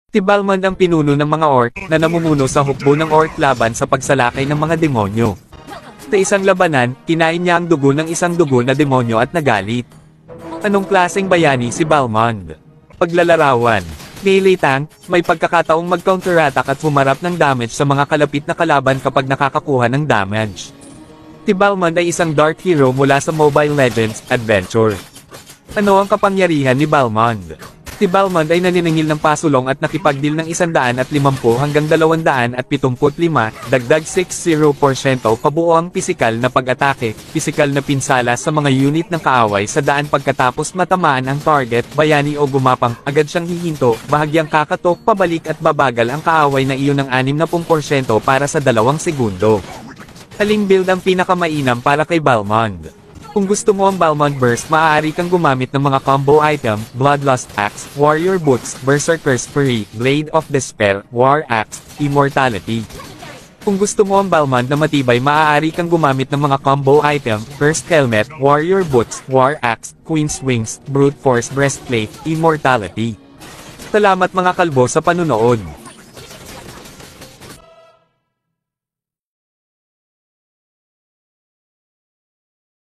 Tibalmond ang pinuno ng mga orc na namumuno sa hukbo ng orc laban sa pagsalakay ng mga demonyo. Sa isang labanan, kinain niya ang dugo ng isang dugo na demonyo at nagalit. Anong klaseng bayani si Balmond? Paglalarawan. Melee tank, may pagkakataong mag-counterattack at humarap ng damage sa mga kalapit na kalaban kapag nakakakuha ng damage. Tibalmond ay isang dark hero mula sa Mobile Legends Adventure. Ano ang kapangyarihan ni Balmond? Si Balmond ay naniningil ng pasulong at nakipagdeal ng 150 hanggang 275, dagdag 60% kabuoang pisikal na pag-atake, pisikal na pinsala sa mga unit ng kaaway sa daan pagkatapos matamaan ang target, bayani o gumapang, agad siyang hihinto, bahagyang kakatok, pabalik at babagal ang kaaway na iyon ng 60% para sa 2 segundo. Aling build ang pinakamainam para kay Balmond? Kung gusto mo ang Balmond Burst, maaari kang gumamit ng mga combo item, Bloodlust Axe, Warrior Boots, Berserker's Fury, Blade of Despair, War Axe, Immortality. Kung gusto mo ang Balmond na matibay, maaari kang gumamit ng mga combo item, First Helmet, Warrior Boots, War Axe, Queen's Wings, Brute Force Breastplate, Immortality. Salamat mga kalbo sa panunood.